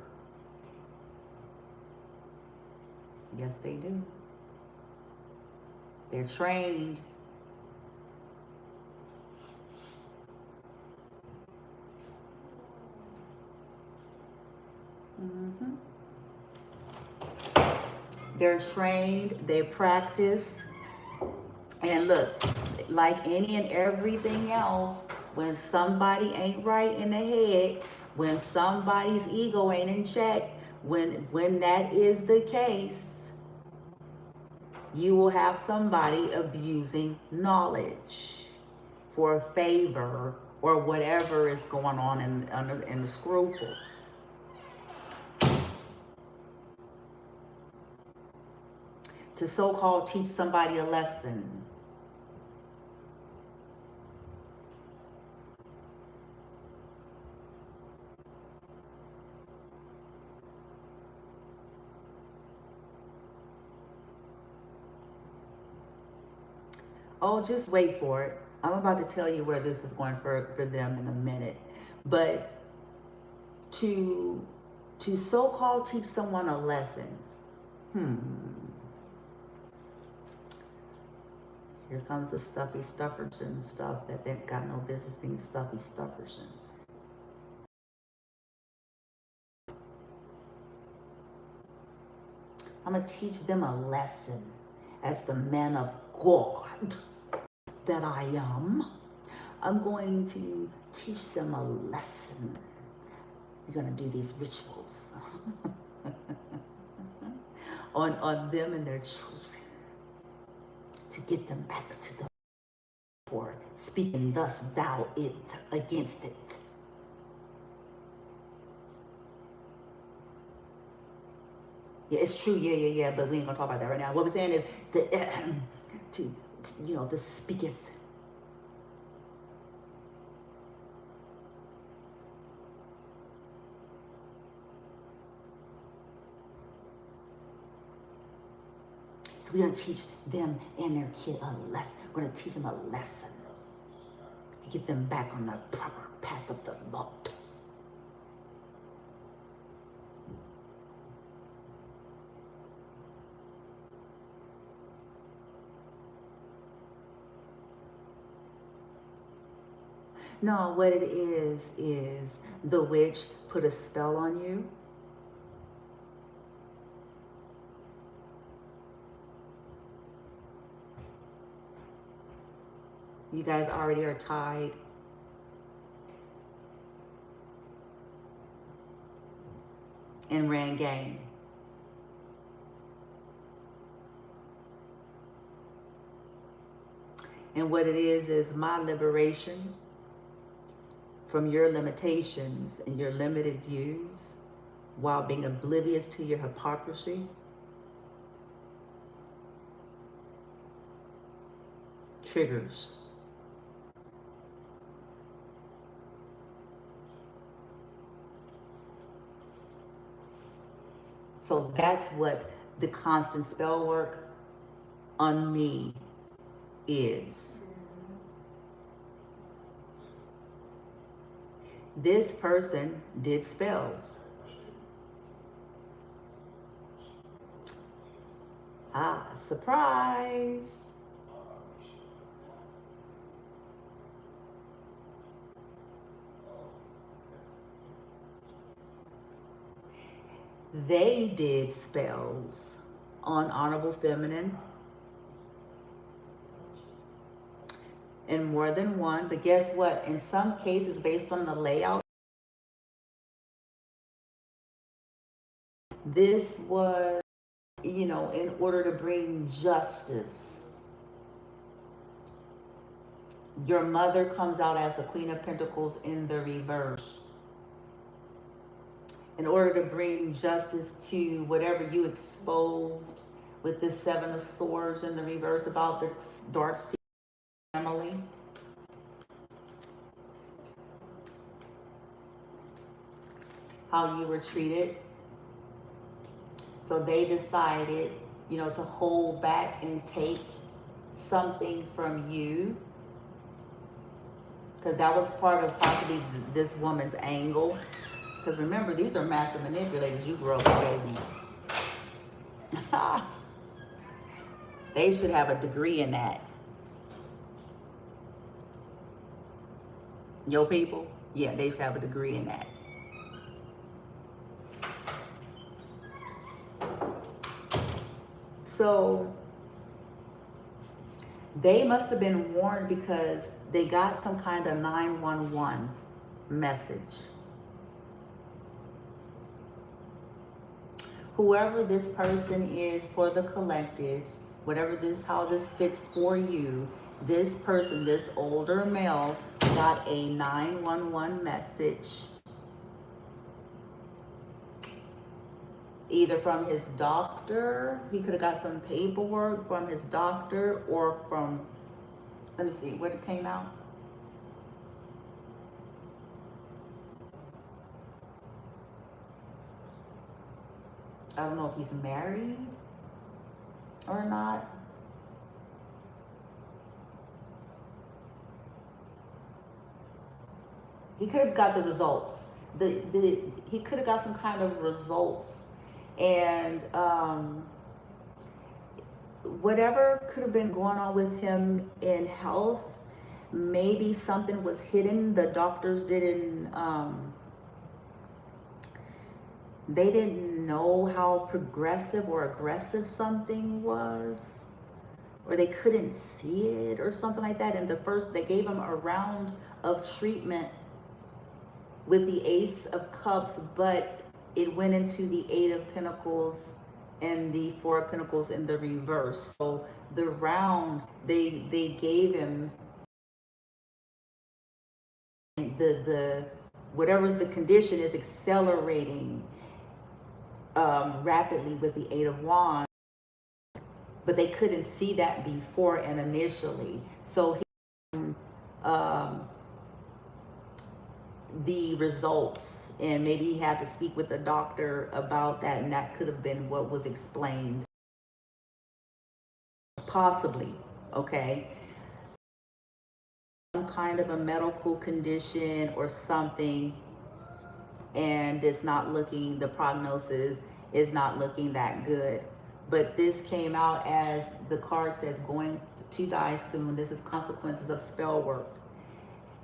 Yes, they do. They're trained. Mm-hmm. They're trained. They practice. And look, like any and everything else, when somebody ain't right in the head, when somebody's ego ain't in check, when that is the case, you will have somebody abusing knowledge for a favor or whatever is going on in the scruples. To so-called teach somebody a lesson. Oh, just wait for it. I'm about to tell you where this is going for them in a minute. But to so-called teach someone a lesson. Here comes the stuffy stufferson stuff that they've got no business being stuffy stufferson. I'm going to teach them a lesson as the man of God that I am. I'm going to teach them a lesson. We're going to do these rituals on them and their children to get them back to the for speaking thus thou it against it. Yeah, it's true. Yeah. But we ain't gonna talk about that right now. What we're saying is the to the speaketh. So we're gonna teach them and their kid a lesson. We're gonna teach them a lesson to get them back on the proper path of the Lord. No, what it is the witch put a spell on you. You guys already are tied. And ran game. And what it is my liberation from your limitations and your limited views while being oblivious to your hypocrisy. Triggers. So that's what the constant spell work on me is. This person did spells. Ah, surprise. They did spells on Honorable Feminine and more than one, but guess what? In some cases, based on the layout, this was, in order to bring justice. Your mother comes out as the Queen of Pentacles in the reverse. In order to bring justice to whatever you exposed with this Seven of Swords in the reverse about the dark sea family. How you were treated. So they decided, to hold back and take something from you. Because that was part of possibly this woman's angle. Because remember, these are master manipulators you grew up with, baby. They should have a degree in that. Your people? Yeah, they should have a degree in that. So they must have been warned because they got some kind of 911 message. Whoever this person is for the collective, how this fits for you, this person, this older male, got a 911 message. Either from his doctor, he could have got some paperwork from his doctor, or from, let me see, where it came out. I don't know if he's married or not. He could have got the results. He could have got some kind of results. And whatever could have been going on with him in health, maybe something was hidden. The doctors didn't know how progressive or aggressive something was. or they couldn't see it or something like that. And they gave him a round of treatment with the Ace of Cups, but it went into the Eight of Pentacles and the Four of Pentacles in the reverse. So the round they gave him, the whatever's the condition is accelerating rapidly with the Eight of Wands, but they couldn't see that before and initially. So um, the results, and maybe he had to speak with the doctor about that, and that could have been what was explained, possibly. Okay, some kind of a medical condition or something, and it's not looking, the prognosis is not looking that good. But this came out as the card says, going to die soon. This is consequences of spell work.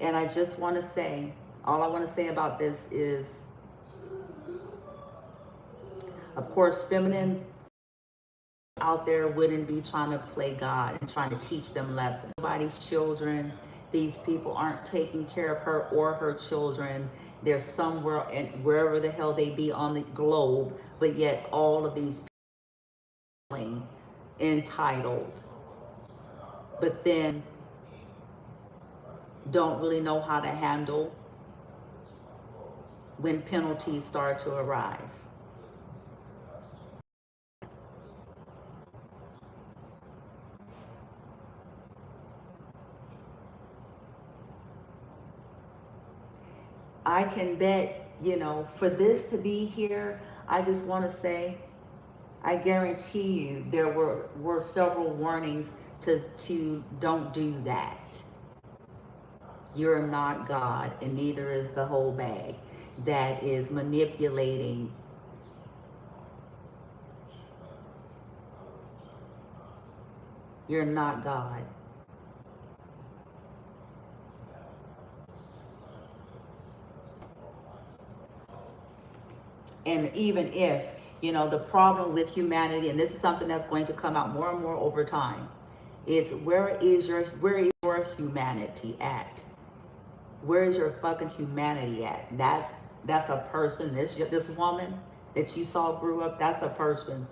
And I just want to say, all I want to say about this is, of course, feminine out there wouldn't be trying to play God and trying to teach them lessons. Nobody's children. These people aren't taking care of her or her children. They're somewhere, and wherever the hell they be on the globe, but yet all of these people entitled, but then don't really know how to handle when penalties start to arise. I can bet, for this to be here, I just want to say, I guarantee you there were several warnings to don't do that. You're not God, and neither is the whole bag that is manipulating. You're not God. And even if, the problem with humanity, and this is something that's going to come out more and more over time, is where is your humanity at? Where is your fucking humanity at? That's a person. This woman that you saw grew up, that's a person.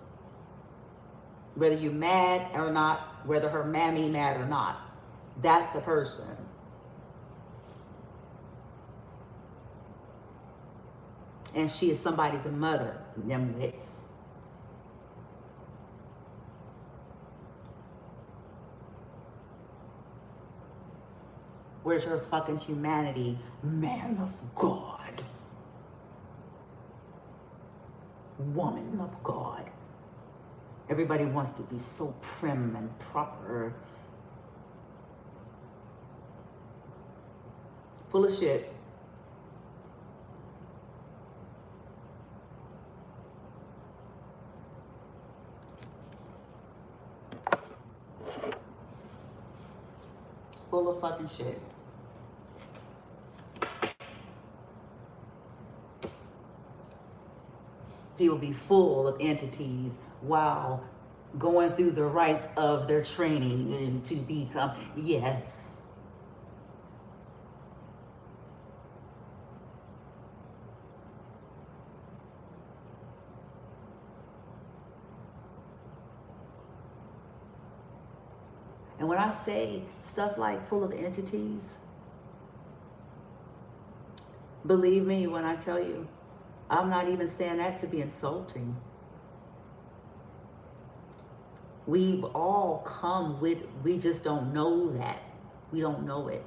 Whether you're mad or not, whether her mammy mad or not, that's a person. And she is somebody's mother, them wits. Where's your fucking humanity, man of God? Woman of God. Everybody wants to be so prim and proper. Full of shit. Full of fucking shit. People be full of entities while going through the rites of their training and to become, yes. And when I say stuff like full of entities, believe me when I tell you, I'm not even saying that to be insulting. We've all come with, we just don't know that. We don't know it.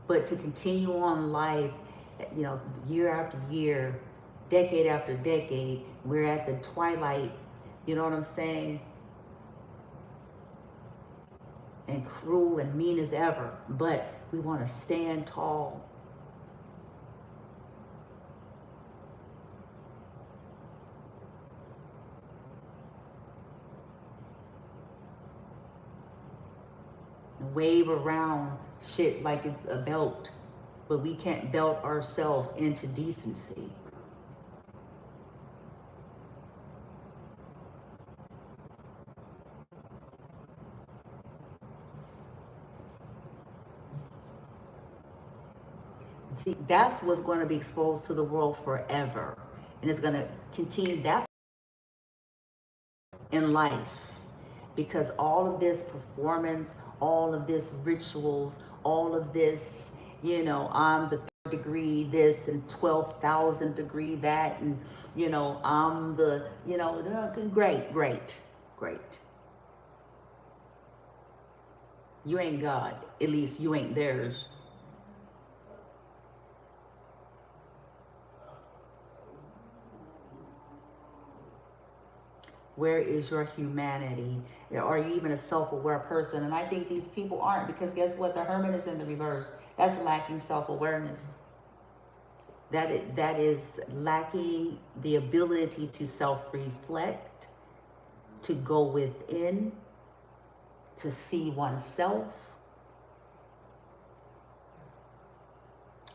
But to continue on life, year after year, decade after decade, we're at the twilight, you know what I'm saying? And cruel and mean as ever, but we want to stand tall. And wave around shit like it's a belt, but we can't belt ourselves into decency. See, that's what's going to be exposed to the world forever. And it's going to continue. That's in life. Because all of this performance, all of this rituals, all of this, you know, I'm the third degree this and 12,000 degree that. And, you know, I'm the, you know, great, great, great. You ain't God. At least you ain't theirs. Where is your humanity? Are you even a self-aware person? And I think these people aren't, because guess what? The hermit is in the reverse. That's lacking self-awareness. That is lacking the ability to self-reflect, to go within, to see oneself,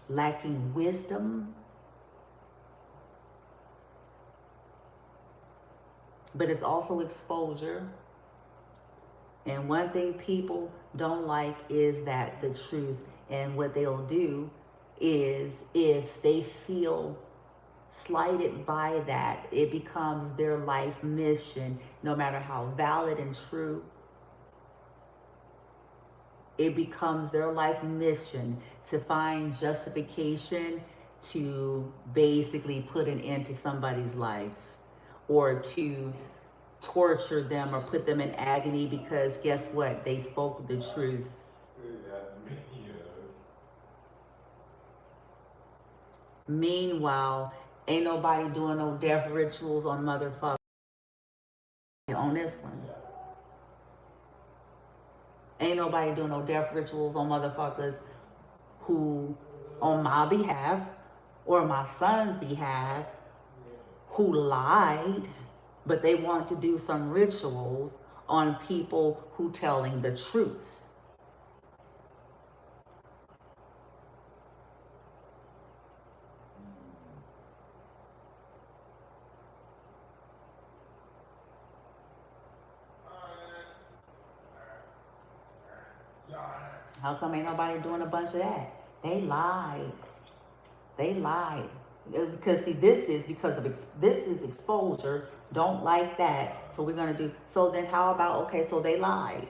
lacking wisdom. But it's also exposure. And one thing people don't like is that the truth. And what they'll do is, if they feel slighted by that, it becomes their life mission, no matter how valid and true. It becomes their life mission to find justification to basically put an end to somebody's life, or to torture them or put them in agony, because guess what? They spoke the truth. Meanwhile, ain't nobody doing no death rituals on motherfuckers on this one. Ain't nobody doing no death rituals on motherfuckers who, on my behalf or my son's behalf, who lied, but they want to do some rituals on people who telling the truth. How come ain't nobody doing a bunch of that? They lied. They lied. Because see, this is because of this is exposure. Don't like that. So we're gonna do. So then, how about, okay? So they lied.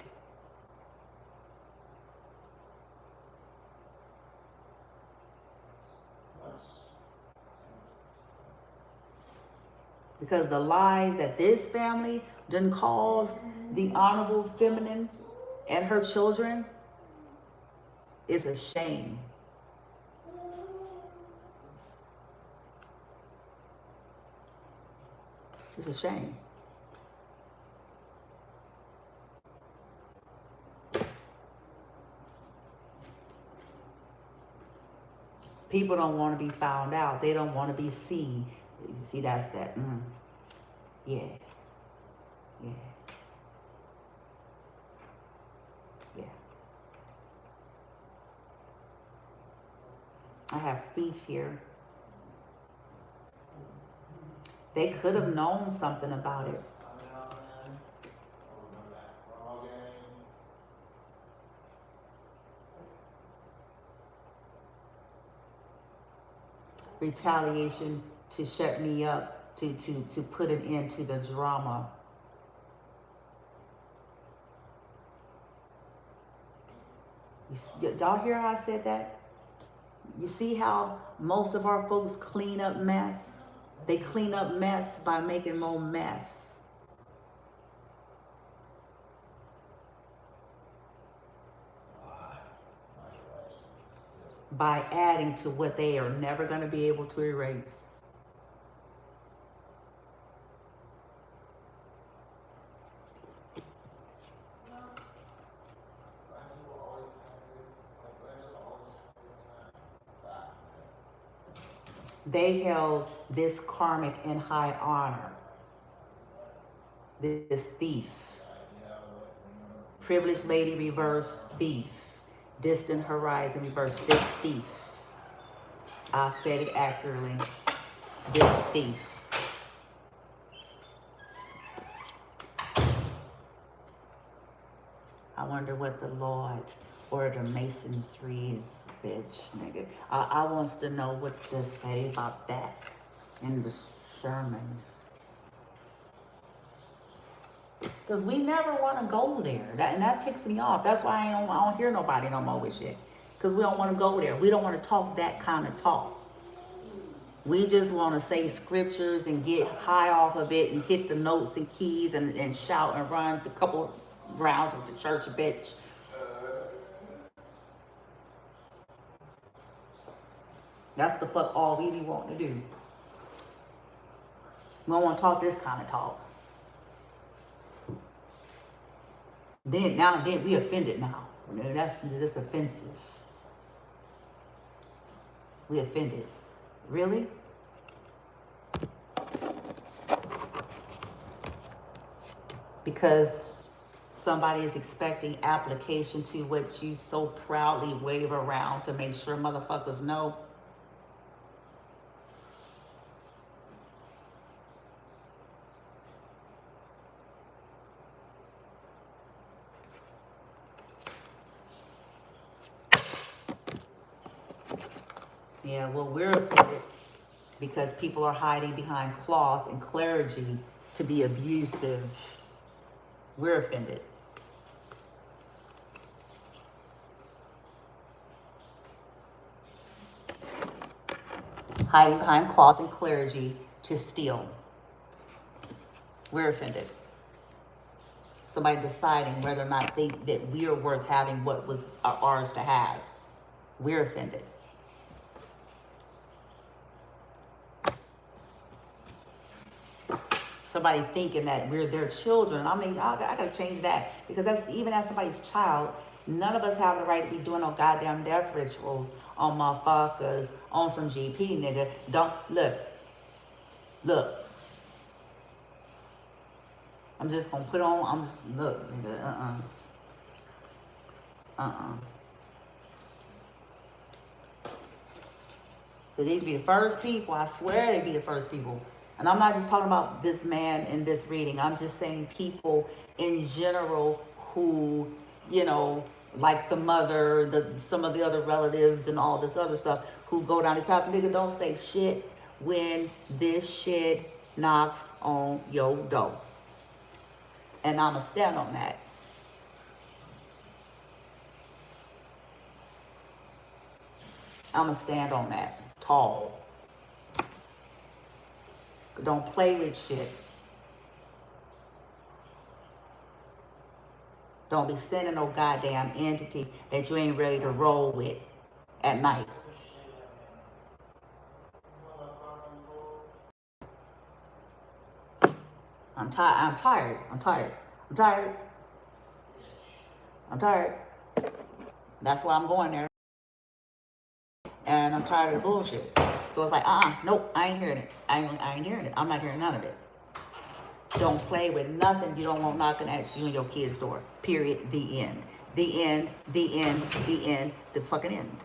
Because the lies that this family done caused the Honorable Feminine and her children is a shame. It's a shame. People don't want to be found out. They don't want to be seen. See, that's that. Yeah. Yeah. Yeah. I have thief here. They could have known something about it. Retaliation to shut me up, to put an end to the drama. Y'all hear how I said that? You see how most of our folks clean up mess? They clean up mess by making more mess. By adding to what they are never going to be able to erase. They held this karmic in high honor. This thief. Privileged lady reverse, thief. Distant horizon reverse, this thief. I said it accurately. This thief. wonder what the Lord or the Masonry is, bitch, nigga. I wants to know what to say about that in the sermon. Because we never want to go there. And that ticks me off. That's why I don't hear nobody no more with shit. Because we don't want to go there. We don't want to talk that kind of talk. We just want to say scriptures and get high off of it and hit the notes and keys and shout and run a couple rounds of the church, bitch. That's the fuck all we be wanting to do. We don't want to talk this kind of talk. Then we offended now. That's offensive. We offended. Really? Because somebody is expecting application to what you so proudly wave around to make sure motherfuckers know. Yeah, well, we're offended because people are hiding behind cloth and clergy to be abusive. We're offended. Hiding behind cloth and clergy to steal. We're offended. Somebody deciding whether or not that we are worth having what was ours to have. We're offended. Somebody thinking that we're their children. I mean, I gotta change that, because that's, even as somebody's child, none of us have the right to be doing no goddamn death rituals on motherfuckers on some GP, nigga. Don't look. I'm just gonna put on. Look, nigga. But these be the first people. I swear they be the first people. And I'm not just talking about this man in this reading. I'm just saying people in general who, like the mother, some of the other relatives and all this other stuff who go down this path. Nigga, don't say shit when this shit knocks on your door. And I'ma stand on that. I'ma stand on that. Tall. Don't play with shit. Don't be sending no goddamn entities that you ain't ready to roll with at night. I'm tired. That's why I'm going there. And I'm tired of the bullshit. So it's like, nope, I ain't hearing it. I ain't hearing it. I'm not hearing none of it. Don't play with nothing you don't want knocking at you and your kid's door. Period. The end. The end. The end. The end. The fucking end.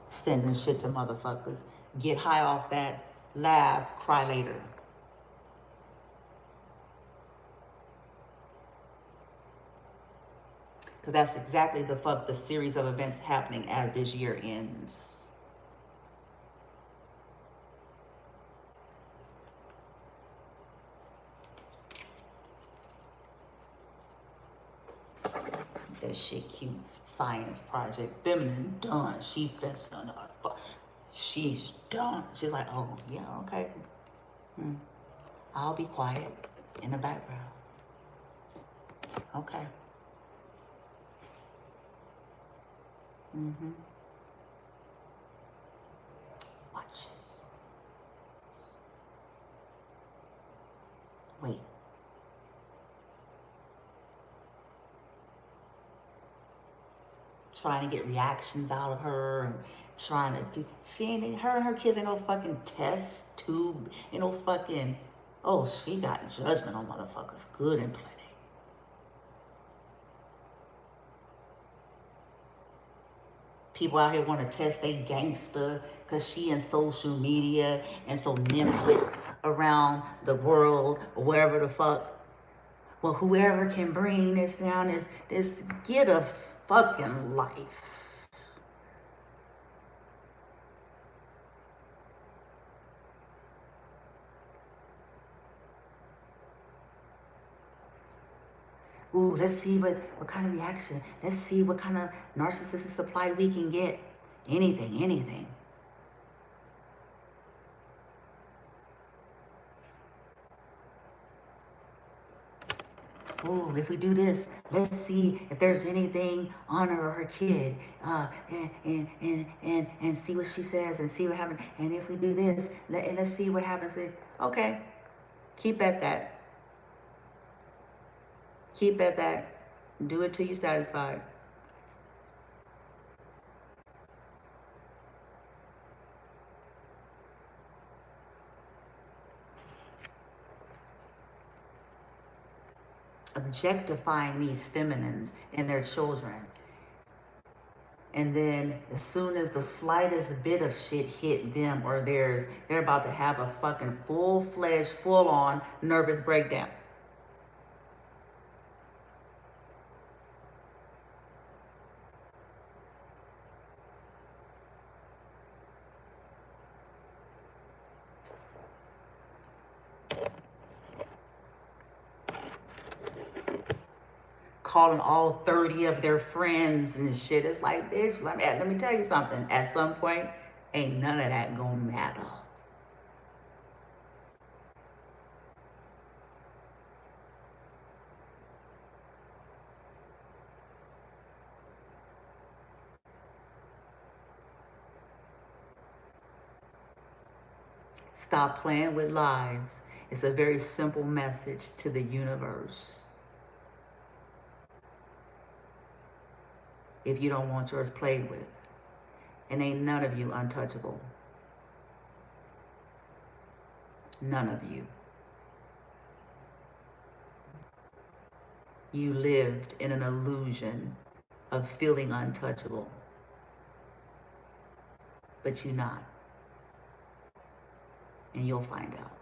Sending shit to motherfuckers. Get high off that. Laugh. Cry later. Because that's exactly the series of events happening as this year ends. That shit cute. Science project. Feminine done. She's done. She's like, oh, yeah, okay. I'll be quiet in the background. Okay. Watch it. Wait. Trying to get reactions out of her and trying to do. Her and her kids ain't no fucking test tube. Ain't no fucking. Oh, she got judgment on motherfuckers. Good and plenty. People out here want to test they gangster because she in social media and so nymphs around the world or wherever the fuck. Well, whoever can bring this down is this, get a fucking life. Ooh, let's see what kind of reaction. Let's see what kind of narcissistic supply we can get. Anything, anything. Oh, if we do this, let's see if there's anything on her or her kid, and see what she says and see what happens. And if we do this, let's see what happens. Okay, keep at that. Keep at that. Do it till you're satisfied. Objectifying these feminines and their children. And then as soon as the slightest bit of shit hit them or theirs, they're about to have a fucking full-fledged, full-on nervous breakdown. Calling all 30 of their friends and shit. It's like, bitch, let me tell you something. At some point, ain't none of that gonna matter. Stop playing with lives. It's a very simple message to the universe. If you don't want yours played with. And ain't none of you untouchable. None of you. You lived in an illusion of feeling untouchable. But you're not. And you'll find out.